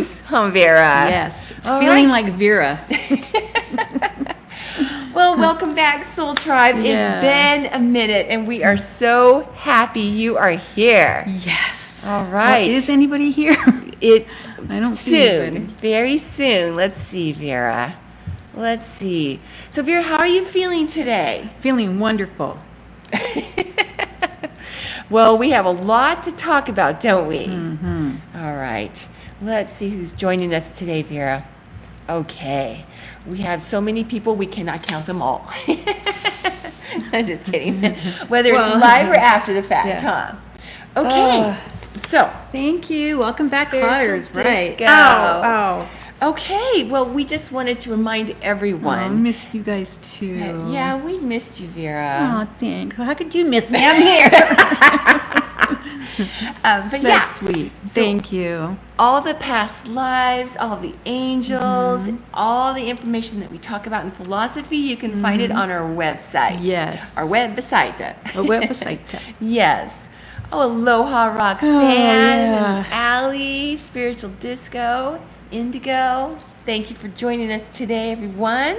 Vera. Yes, it's All feeling right. like Vera. Well, welcome back, Soul Tribe. Yeah. It's been a minute, and we are so happy you are here. Yes. All right. Well, is anybody here? It I don't see soon, anybody. very soon. Let's see, Vera. Let's see. So, Vera, how are you feeling today? Feeling wonderful. Well, we have a lot to talk about, don't we? Mm-hmm. All right. Let's see who's joining us today, Vera. Okay. We have so many people, we cannot count them all. I'm just kidding. Whether it's Well, live or after the fact, yeah. huh? Okay. So, Thank you. Welcome back, Spiritual Cotters. Right. disco. Ow. okay. Well, we just wanted to remind Oh, I everyone. missed you guys too. Yeah, we missed you, Vera. Oh, thanks. How could you miss me? I'm here. But That's yeah, sweet. So- Thank you. all the past lives, all the angels, Mm-hmm. all the information that we talk about in philosophy, you can find it on our website. Yes. Our website. A website. Yes. Oh, aloha, Roxanne, yeah. and Allie, Spiritual Disco, Indigo. Thank you for joining us today, everyone.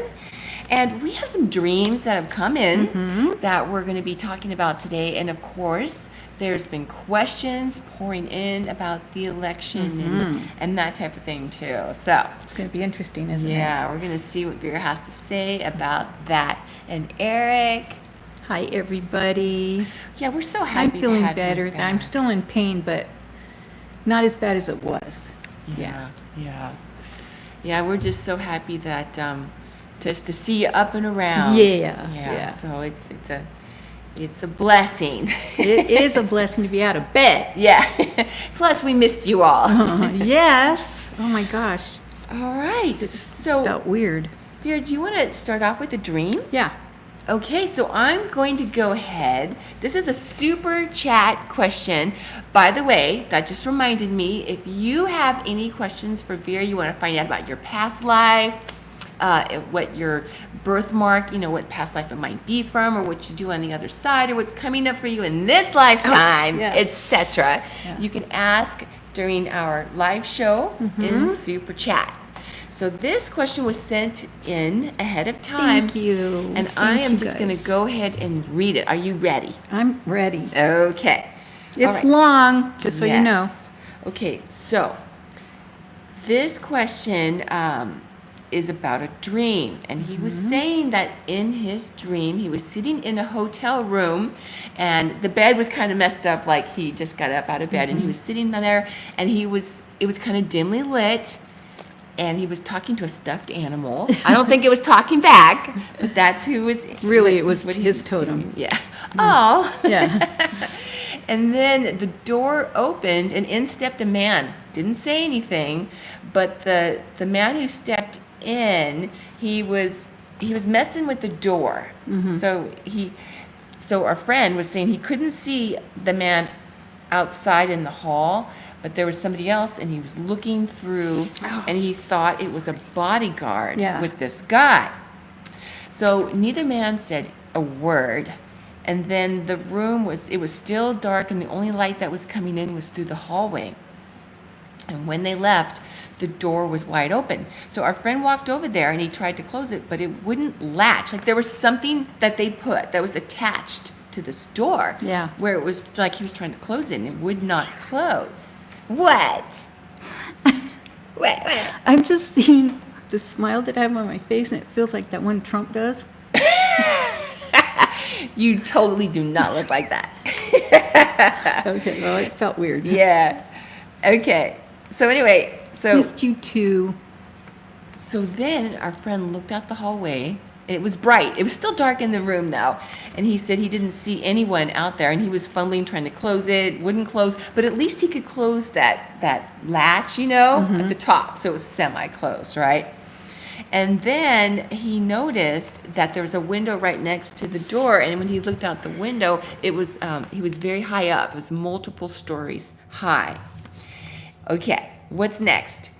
And we have some dreams that have come in that we're going to be talking about today. And of course, there's been questions pouring in about the election and that type of thing too. So, It's going to be interesting, isn't it? yeah, we're going to see what Vera has to say about that. And Eric, Hi, everybody. yeah, we're so I'm happy feeling to have better. you back. I'm still in pain, but not as bad as it was. Yeah. Yeah, we're just so happy that just to see you up and around. Yeah. So it's a blessing. It is a blessing to be out of bed. Yeah. Plus we missed you all. Yes. Oh my gosh. All right. So Felt weird. Vera, do you want to start off with a dream? Yeah. Okay, so I'm going to go ahead. This is a super chat question. By the way, that just reminded me, if you have any questions for Vera, you want to find out about your past life, what your birthmark, what past life it might be from, or what you do on the other side, or what's coming up for you in this lifetime, yeah. etc. Yeah. You can ask during our live show in Super Chat. So this question was sent in ahead of time. Thank you. And I Thank am you just going to guys. go ahead and read it. Are you ready? I'm ready. Okay. All It's right. long, just so you know. Yes. Okay, so this question is about a dream. And he was saying that in his dream, he was sitting in a hotel room and the bed was kind of messed up, like he just got up out of bed and he was sitting there and it was kind of dimly lit. And he was talking to a stuffed animal. I don't think it was talking back, but that's who was. Really, it was what he his was totem. doing. Yeah. Oh. Yeah. And then the door opened, and in stepped a man. Didn't say anything, but the man who stepped in, he was messing with the door. So our friend was saying he couldn't see the man outside in the hall, but there was somebody else, and he was looking through, and he thought it was a bodyguard Yeah. with this guy. So neither man said a word. And then the room was still dark, and the only light that was coming in was through the hallway. And when they left, the door was wide open. So our friend walked over there and he tried to close it, but it wouldn't latch. Like there was something that they put that was attached to this door. Yeah. Where it was like he was trying to close it and it would not close. What? What? I'm just seeing the smile that I have on my face, and it feels like that one Trump does. You totally do not look like that. Okay, well, it felt weird. Yeah. Okay. So anyway, Missed you too. So then our friend looked out the hallway. It was bright. It was still dark in the room though. And he said he didn't see anyone out there, and he was fumbling trying to close it. It wouldn't close, but at least he could close that latch, at the top. So it was semi-closed, right? And then he noticed that there was a window right next to the door, and when he looked out the window, he was very high up. It was multiple stories high. Okay, what's next?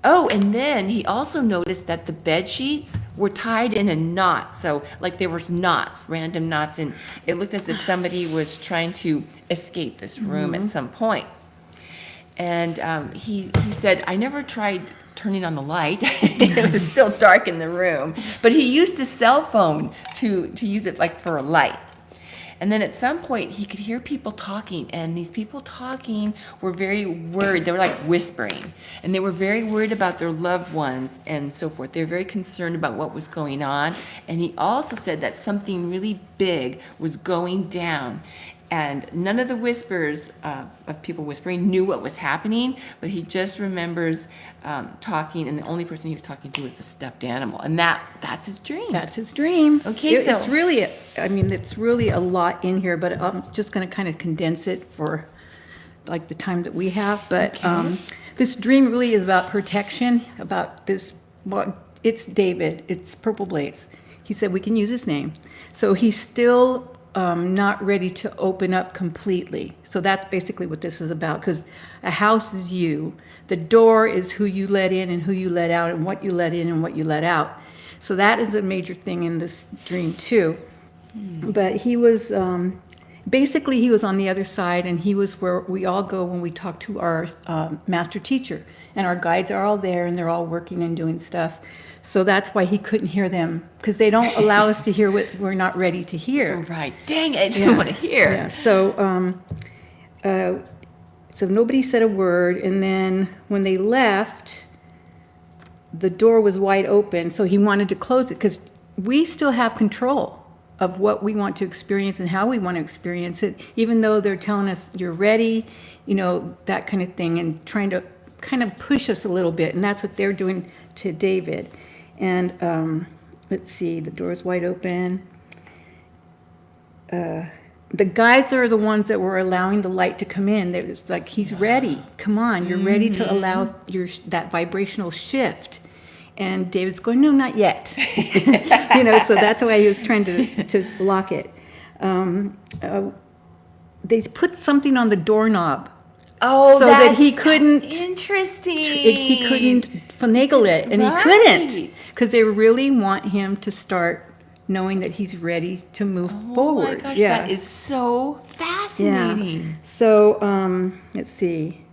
Oh, and then he also noticed that the bed sheets were tied in a knot. So like there was knots, random knots, and it looked as if somebody was trying to escape this room at some point. And he said, I never tried turning on the light. It was still dark in the room. But he used his cell phone to use it like for a light. And then at some point, he could hear people talking, and these people talking were very worried. They were like whispering, and they were very worried about their loved ones and so forth. They were very concerned about what was going on. And he also said that something really big was going down. And none of the whispers of people whispering knew what was happening, but he just remembers talking, and the only person he was talking to was the stuffed animal, and that's his dream. That's his dream. Okay, It's really, it's really a lot in here, but I'm just going to kind of condense it for like the time that we have. But Okay. this dream really is about protection, about this, well, it's David, it's Purple Blaze. He said we can use his name. So he's still not ready to open up completely. So that's basically what this is about, because a house is you. The door is who you let in and who you let out, and what you let in and what you let out. So that is a major thing in this dream too. But he was, basically he was on the other side, and he was where we all go when we talk to our master teacher. And our guides are all there, and they're all working and doing stuff. So that's why he couldn't hear them, because they don't allow us to hear what we're not ready to hear. Right. Dang it, I didn't want to hear. Yeah. So nobody said a word, and then when they left, the door was wide open, so he wanted to close it, because we still have control of what we want to experience and how we want to experience it, even though they're telling us, you're ready, that kind of thing, and trying to kind of push us a little bit, and that's what they're doing to David. And let's see, the door is wide open. The guides are the ones that were allowing the light to come in. It's like, he's ready. Come on, you're ready to allow that vibrational shift. And David's going, no, not yet. So that's why he was trying to lock it. They put something on the doorknob. Oh, so that's that he couldn't. interesting. He couldn't finagle it, and Right. he couldn't, because they really want him to start knowing that he's ready to move forward. Oh my gosh, Yeah. that is so fascinating. Yeah. So let's see.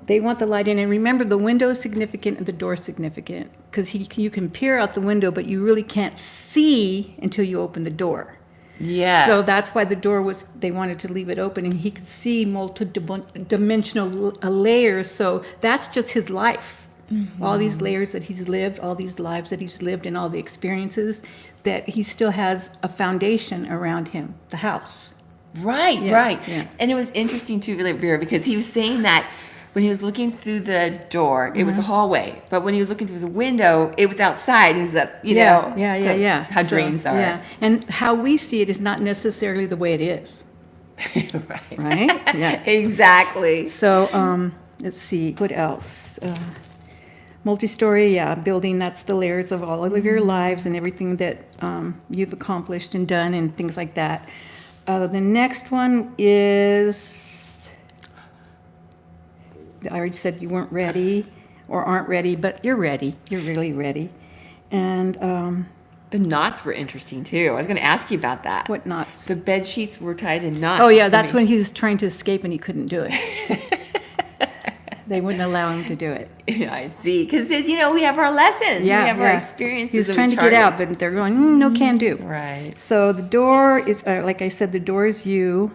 They want the light in, and remember, the window is significant and the door is significant, because you can peer out the window, but you really can't see until you open the door. Yeah. So that's why the door they wanted to leave it open, and he could see multi-dimensional layers. So that's just his life. Mm-hmm. All these layers that he's lived, all these lives that he's lived, and all the experiences, that he still has a foundation around him, the house. Right, Yeah, right. yeah. And it was interesting too, Vera, because he was saying that when he was looking through the door, it was a hallway. But when he was looking through the window, it was outside. He was up, Yeah. How So, dreams are. Yeah, and how we see it is not necessarily the way it is. Right. Right? Yeah. Exactly. So let's see, what else? Multi-story, building, that's the layers of all of your lives and everything that you've accomplished and done and things like that. The next one is, I already said you weren't ready or aren't ready, but you're ready. You're really ready. And The knots were interesting too. I was going to ask you about that. what knots? The bed sheets were tied in knots. Oh, yeah, that's when he was trying to escape and he couldn't do it. They wouldn't allow him to do it. Yeah, I see. Because, we have our lessons. Yeah, we have our experiences. He was that trying we to get out, charted. but they're going, no can do. Right. So the door is, like I said, the door is you.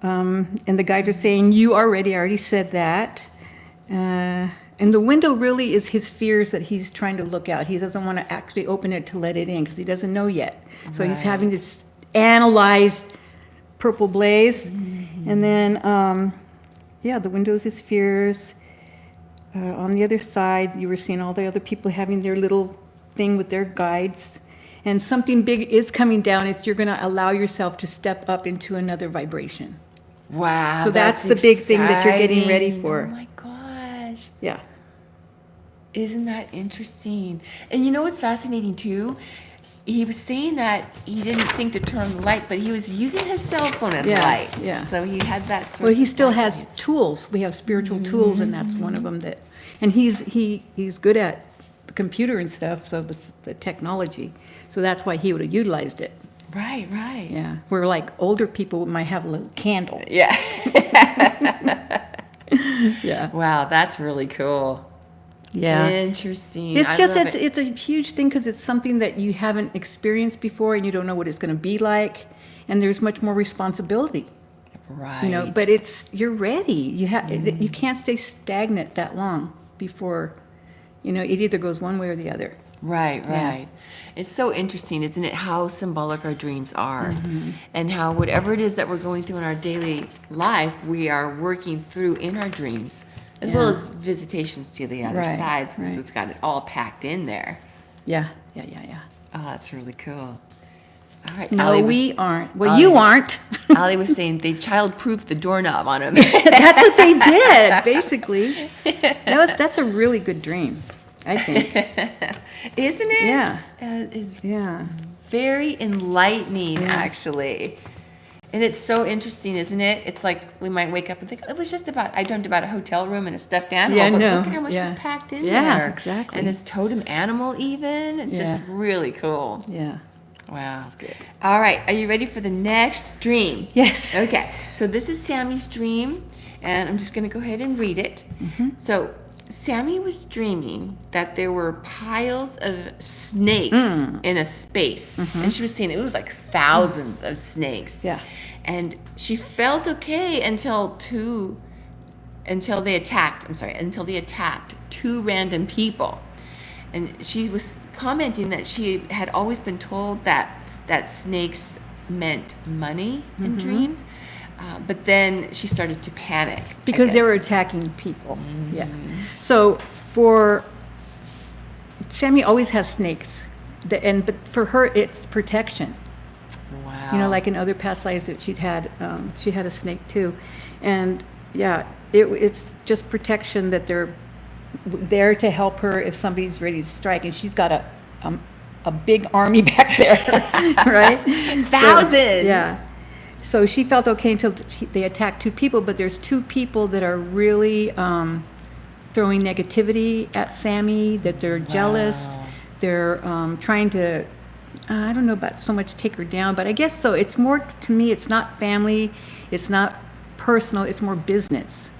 And the guides are saying, you are ready. I already said that. And the window really is his fears that he's trying to look out. He doesn't want to actually open it to let it in because he doesn't know yet. So he's having to analyze Purple Blaze. Mm-hmm. And then, the window is his fears. On the other side, you were seeing all the other people having their little thing with their guides. And something big is coming down. You're going to allow yourself to step up into another vibration. Wow. So that's the big thing that you're getting ready for. Oh my gosh. Yeah. Isn't that interesting? And you know what's fascinating too? He was saying that he didn't think to turn the light, but he was using his cell phone as light. Yeah. So he had that source. Well, he of still light. has tools. We have spiritual tools, and that's one of them. And he's good at the computer and stuff, so the technology. So that's why he would have utilized it. Right, right. Yeah. Where like older people might have a little candle. Yeah. Yeah. Wow, that's really cool. Yeah. Interesting. It's I just, love it. it's a huge thing because it's something that you haven't experienced before and you don't know what it's going to be like. And there's much more responsibility, Right. you know, but you're ready. You can't stay stagnant that long before, you know, it either goes one way or the other. Right, Yeah. right. It's so interesting, isn't it, how symbolic our dreams are. Mm-hmm. And how whatever it is that we're going through in our daily life, we are working through in our dreams, as well Yeah. as visitations to the other Right, side, since right. it's got it all packed in there. Yeah. Oh, that's really cool. All right. No, Allie we was, aren't. Well, Allie- you aren't. Allie was saying they child-proofed the doorknob on him. That's what they did, basically. That's a really good dream, I think. Isn't it? Yeah. It's Yeah. very enlightening, actually. And it's so interesting, isn't it? It's like we might wake up and think, it was just about, I dreamt about a hotel room and a stuffed animal, Yeah, but no, look at how much yeah. was packed in Yeah, there. exactly. And this totem animal even, it's Yeah. just really cool. Yeah. Wow. That's good. All right, are you ready for the next dream? Yes. Okay, so this is Sammy's dream, and I'm just going to go ahead and read it. Mm-hmm. So, Sammy was dreaming that there were piles of snakes in a space, and she was saying it was like thousands of snakes. Yeah. And she felt okay until they attacked two random people. And she was commenting that she had always been told that snakes meant money in dreams, but then she started to panic. I Because they guess. were attacking people. Yeah. So for Sammy always has snakes, but for her it's protection. Wow. You know, like in other past lives that she had a snake too, and yeah, it's just protection that they're there to help her if somebody's ready to strike, and she's got a big army back there, right? Thousands. So, yeah. So she felt okay until they attacked two people, but there's two people that are really throwing negativity at Sammy, that they're jealous. They're trying to, I don't know about so much take her down, but I guess so. It's more, to me, it's not family, it's not personal, it's more business.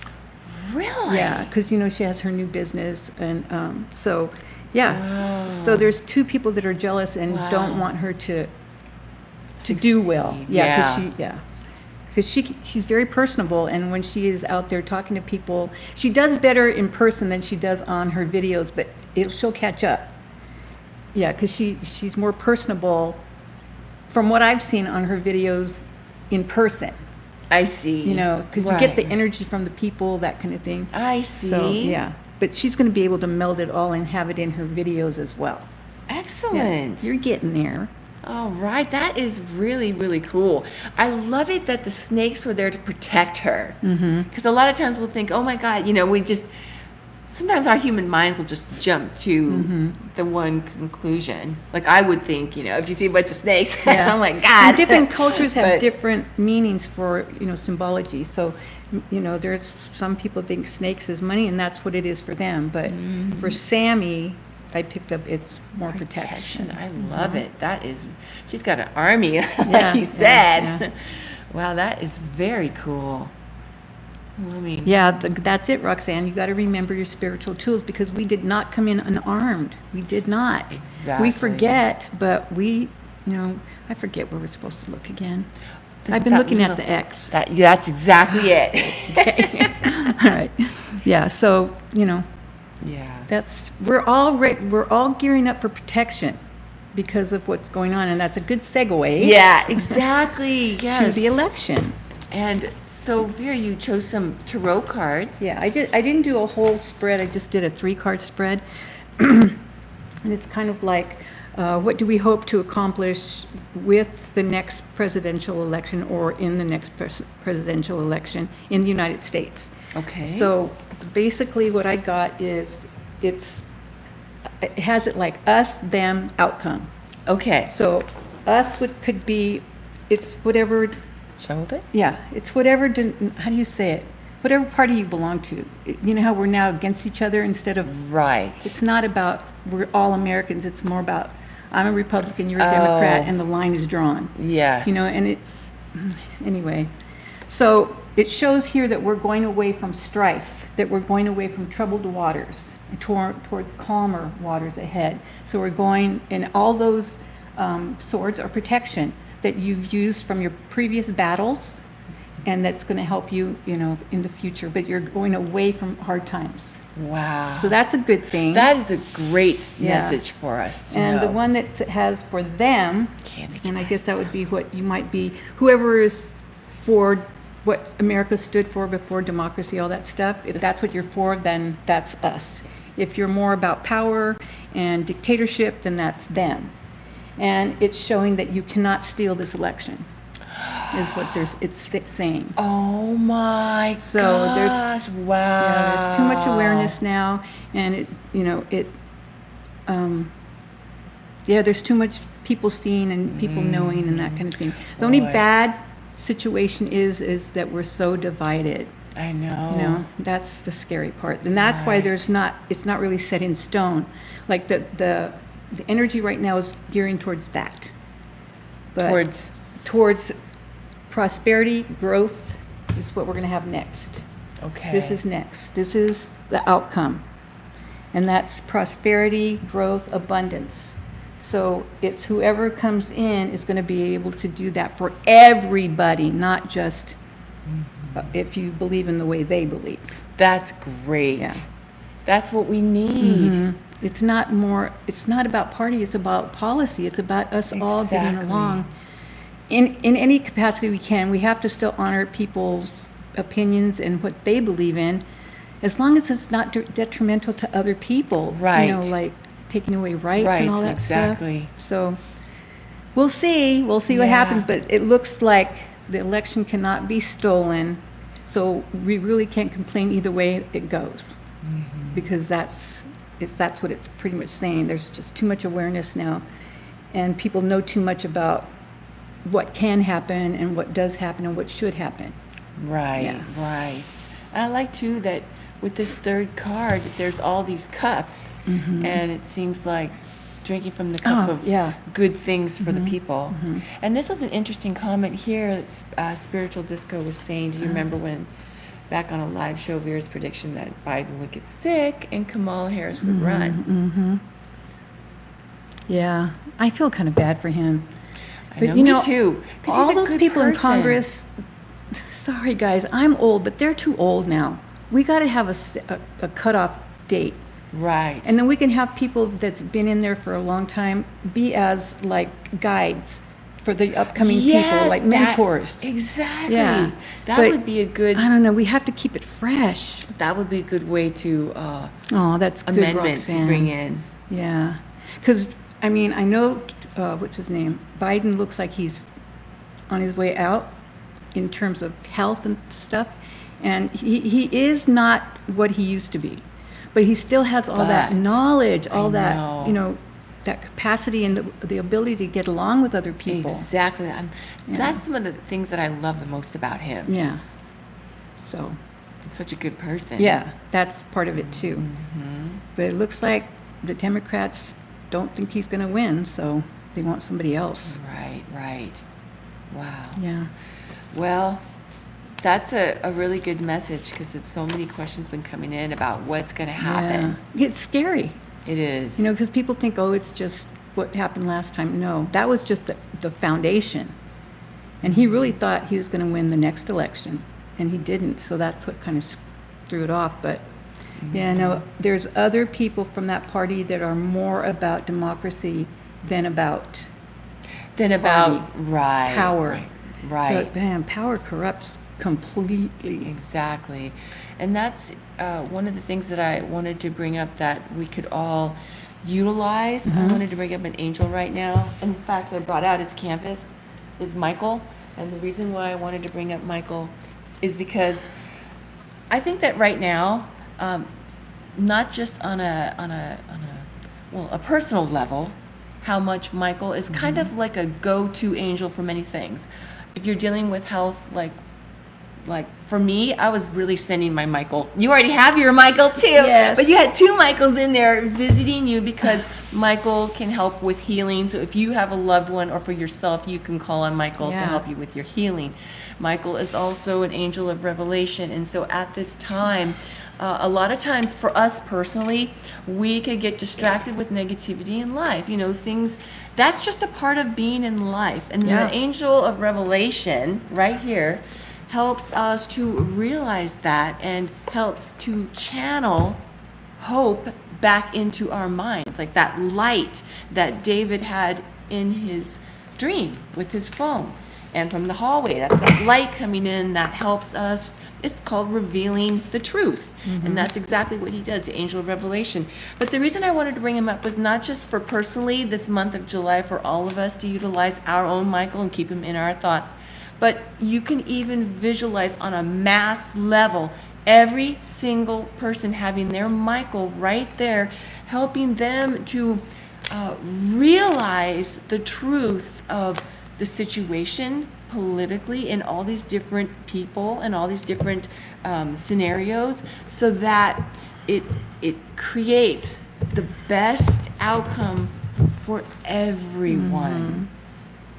Really? Yeah, because, you know, she has her new business, and so, yeah. So there's two people that are jealous and don't want her to do well. Succeed. Yeah, because she's very personable, and when she is out there talking to people, she does better in person than she does on her videos, but she'll catch up. Yeah, because she's more personable from what I've seen on her videos in person. I see. You know, because you get the energy from the people, that kind of thing. I see. So, yeah. But she's going to be able to meld it all and have it in her videos as well. Excellent. You're getting there. All right, that is really, really cool. I love it that the snakes were there to protect her. Because a lot of times we'll think, oh my God, you know, sometimes our human minds will just jump to the one conclusion. Like I would think, you know, if you see a bunch of snakes, Yeah. oh my God. And different cultures have But- different meanings for, you know, symbology. So, you know, there's some people think snakes is money, and that's what it is for them. But for Sammy, I picked up it's more protection. I love it. That is, she's got an army, like Yeah, you said. yeah. Wow, that is very cool. I mean, Yeah, that's it, Roxanne. You got to remember your spiritual tools, because we did not come in unarmed. We did not. Exactly. We forget, but you know, I forget where we're supposed to look again. I've been looking at the X. That's exactly it. Okay. All right. Yeah. So, you know, Yeah. we're all gearing up for protection because of what's going on, and that's a good segue. Yeah, exactly. Yes. To the election. And so, Vera, you chose some tarot cards. Yeah, I didn't do a whole spread. I just did a 3-card spread, and it's kind of like, what do we hope to accomplish with the next presidential election, or in the next presidential election in the United States? Okay. So basically, what I got is it has it like us, them, outcome. Okay. So us could be, it's whatever. Show it. Yeah, it's whatever, how do you say it? Whatever party you belong to. You know how we're now against each other instead of, Right. it's not about we're all Americans, it's more about I'm a Republican, you're a Democrat, Oh. and the line is drawn. Yes. You know, and anyway. So it shows here that we're going away from strife, that we're going away from troubled waters towards calmer waters ahead. So we're going, and all those swords are protection that you've used from your previous battles, and that's going to help you, in the future. But you're going away from hard times. Wow. So that's a good thing. That is a great Yeah. message for us to And know. the one that has for them, Can't think and of I guess that would be what you might be, whoever is for what America stood for before democracy, all that stuff. If that's what you're for, then that's us. If you're more about power and dictatorship, then that's them. And it's showing that you cannot steal this election, is what it's saying. Oh my So gosh! Wow. Yeah, there's too much awareness now, and there's too much people seeing and people knowing and that kind of thing. The only Boy. bad situation is that we're so divided. I know. That's the scary part, and that's why Right. it's not really set in stone. Like the energy right now is gearing towards that, but towards prosperity, growth is what we're going to have next. Okay. This is next. This is the outcome. And that's prosperity, growth, abundance. So it's whoever comes in is going to be able to do that for everybody, not just if you believe in the way they believe. That's great. Yeah. That's what we need. It's not about party, it's about policy. It's about us all getting Exactly. along. In any capacity we can, we have to still honor people's opinions and what they believe in, as long as it's not detrimental to other people. Right. Like taking away rights Rights, and all that exactly. stuff. So we'll see what Yeah. happens, but it looks like the election cannot be stolen. So we really can't complain either way it goes, because that's what it's pretty much saying. There's just too much awareness now, and people know too much about what can happen and what does happen and what should happen. Right. Yeah. Right. And I like too that with this third card, that there's all these cups, and it seems like drinking from the cup Oh, of yeah. good things for the people. And this is an interesting comment here that Spiritual Disco was saying. Do you remember when, back on a live show, Vera's prediction that Biden would get sick and Kamala Harris would run? Yeah, I feel kind of bad for him. I But know, me too. 'Cause all he's a those good people in person. Congress, sorry guys, I'm old, but they're too old now. We got to have a cutoff date. Right. And then we can have people that's been in there for a long time be as like guides for the upcoming people, Yes, like that- mentors. Exactly. Yeah. That But would be a good. I don't know, we have to keep it fresh. That would be a good way to Oh, that's good, amendment Roxanne. to bring in. Yeah, because, I mean, I know, what's his name? Biden looks like he's on his way out in terms of health and stuff. And he is not what he used to be. But he still has all that But knowledge, I all that, know. that capacity and the ability to get along with other people. Exactly. Yeah. That's some of the things that I love the most about him. Yeah. So, He's such a good person. yeah, that's part of it too. Mm-hmm. But it looks like the Democrats don't think he's going to win, so they want somebody else. Right, right. Wow. Yeah. Well, that's a really good message because it's so many questions been coming in about what's going to happen. Yeah. It's scary, It is. because people think, oh, it's just what happened last time. No, that was just the foundation. And he really thought he was going to win the next election, and he didn't. So that's what kind of threw it off. But yeah, no, there's other people from that party that are more about democracy than about right. power. Right. But man, power corrupts completely. Exactly. And that's one of the things that I wanted to bring up that we could all utilize. I wanted to bring up an angel right now. In fact, I brought out his campus, is Michael. And the reason why I wanted to bring up Michael is because I think that right now, not just on a personal level, how much Michael is kind of like a go-to angel for many things. If you're dealing with health, like for me, I was really sending my Michael. You already have your Michael too, Yes. but you had 2 Michaels in there visiting you because Michael can help with healing. So if you have a loved one or for yourself, you can call on Michael to Yeah. help you with your healing. Michael is also an angel of revelation. And so at this time, a lot of times for us personally, we could get distracted with negativity in life. You know, things, that's just a part of being in life. And Yeah. the angel of revelation right here helps us to realize that and helps to channel hope back into our minds, like that light that David had in his dream with his phone and from the hallway. That's that light coming in that helps us. It's called revealing the truth. And that's exactly what he does, the angel of revelation. But the reason I wanted to bring him up was not just for personally this month of July for all of us to utilize our own Michael and keep him in our thoughts, but you can even visualize on a mass level every single person having their Michael right there, helping them to realize the truth of the situation politically in all these different people and all these different scenarios, so that it creates the best outcome for everyone.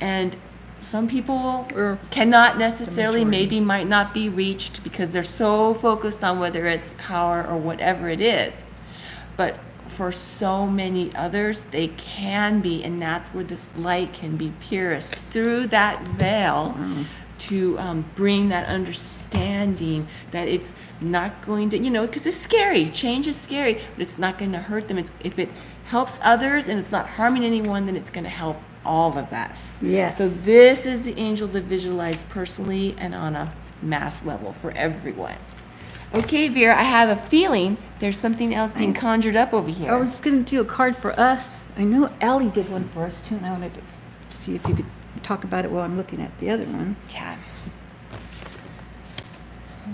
And some people cannot necessarily, maybe might not be reached because they're so focused on whether it's power or whatever it is. But for so many others, they can be, and that's where this light can be pierced through that veil to bring that understanding that it's not going to, you know, because it's scary. Change is scary, but it's not going to hurt them. If it helps others and it's not harming anyone, then it's going to help all of us. Yes. So this is the angel to visualize personally and on a mass level for everyone. Okay, Vera, I have a feeling there's something else being conjured up over here. I was going to do a card for us. I know Allie did one for us too, and I wanted to see if you could talk about it while I'm looking at the other one. Yeah.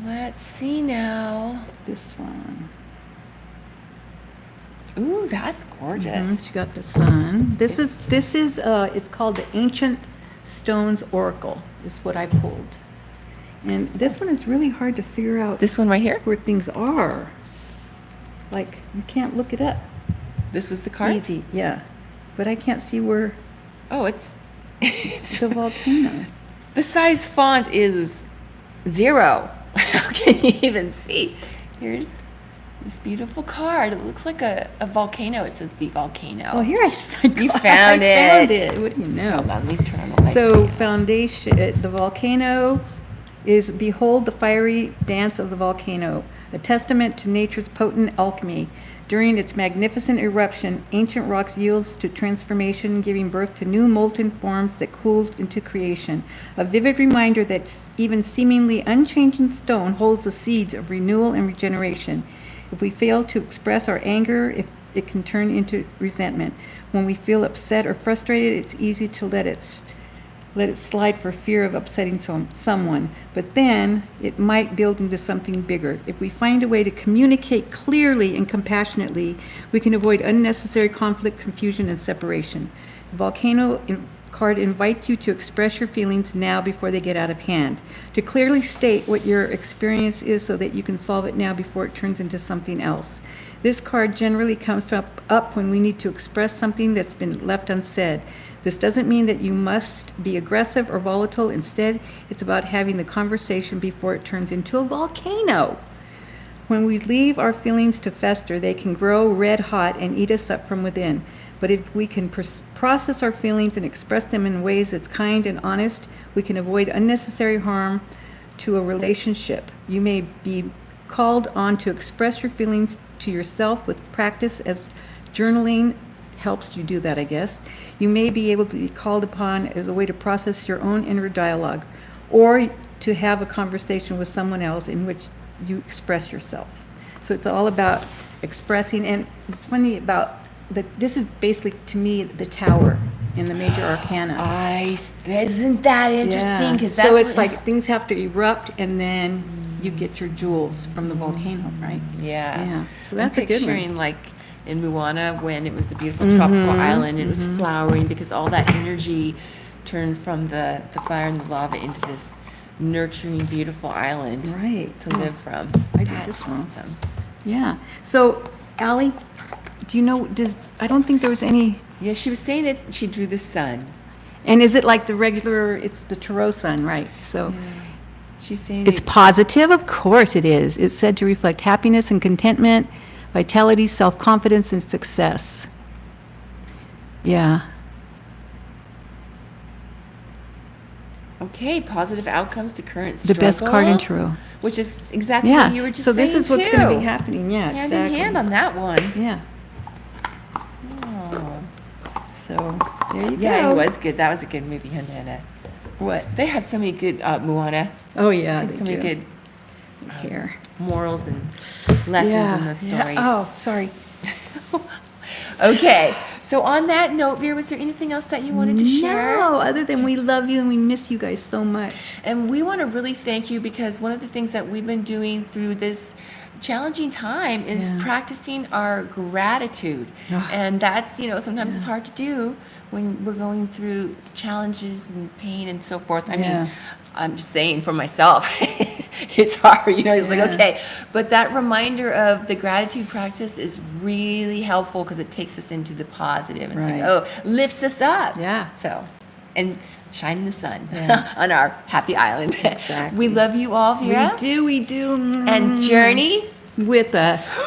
Let's see now. This one. Ooh, that's gorgeous. She got the sun. This is it's called the Ancient Stones Oracle. Is what I pulled. And this one is really hard to figure out This one right here? where things are. Like, you can't look it up This was the card? easy. Yeah. But I can't see where Oh, it's the volcano. the size font is 0. How can you even see? Here's this beautiful card. It looks like a volcano. It says the volcano. Oh, here I You found I found it. it. What do you know? Hold on, let me turn on the light. So foundation, the volcano is behold the fiery dance of the volcano, a testament to nature's potent alchemy. During its magnificent eruption, ancient rocks yields to transformation, giving birth to new molten forms that cooled into creation. A vivid reminder that even seemingly unchanging stone holds the seeds of renewal and regeneration. If we fail to express our anger, it can turn into resentment. When we feel upset or frustrated, it's easy to let it slide for fear of upsetting someone. But then it might build into something bigger. If we find a way to communicate clearly and compassionately, we can avoid unnecessary conflict, confusion, and separation. The volcano card invites you to express your feelings now before they get out of hand, to clearly state what your experience is so that you can solve it now before it turns into something else. This card generally comes up when we need to express something that's been left unsaid. This doesn't mean that you must be aggressive or volatile. Instead, it's about having the conversation before it turns into a volcano. When we leave our feelings to fester, they can grow red hot and eat us up from within. But if we can process our feelings and express them in ways that's kind and honest, we can avoid unnecessary harm to a relationship. You may be called on to express your feelings to yourself with practice, as journaling helps you do that, I guess. You may be able to be called upon as a way to process your own inner dialogue, or to have a conversation with someone else in which you express yourself. So it's all about expressing, and it's funny about this is basically, to me, the tower in the major arcana. Isn't that interesting? Yeah. Because So it's like things have to erupt, and then you get your jewels from the volcano, right? Yeah. So that's I'm a good one. picturing like in Moana when it was the beautiful tropical island, it was flowering because all that energy turned from the fire and the lava into this nurturing, beautiful island Right. to live from. I did That's this one. awesome. Yeah. So, Allie, do you know, I don't think there was any, Yeah, she was saying that she drew the sun. and is it like the regular, it's the tarot sun, right? So She's saying it's positive? Of course it is. It's said to reflect happiness and contentment, vitality, self-confidence, and success. Yeah. okay, positive outcomes to current The struggles. best card in tarot. Which is exactly Yeah. what you were just So this saying is what's too. going to be happening. Yeah, Hand exactly. in hand on that one. Yeah. Oh. So there you Yeah, go. it was good. That was a good movie, Hannah. What? They have so many good Moana. Oh yeah, They have they so many do. good Here. morals and lessons in the stories. Oh, sorry. Okay, so on that note, Vera, was there anything else that you wanted to share? No, other than we love you and we miss you guys so much. And we want to really thank you because one of the things that we've been doing through this challenging time is Yeah. practicing our gratitude. Ah. And that's, sometimes it's hard to do when we're going through challenges and pain and so forth. I Yeah. mean, I'm just saying for myself, it's hard, it's like, Yeah. okay. But that reminder of the gratitude practice is really helpful because it takes us into the positive. It's Right. like, oh, lifts us up. Yeah. So, and shining the sun Yeah. on our happy island. Exactly. We love you all, Vera. We do. And Journey with us.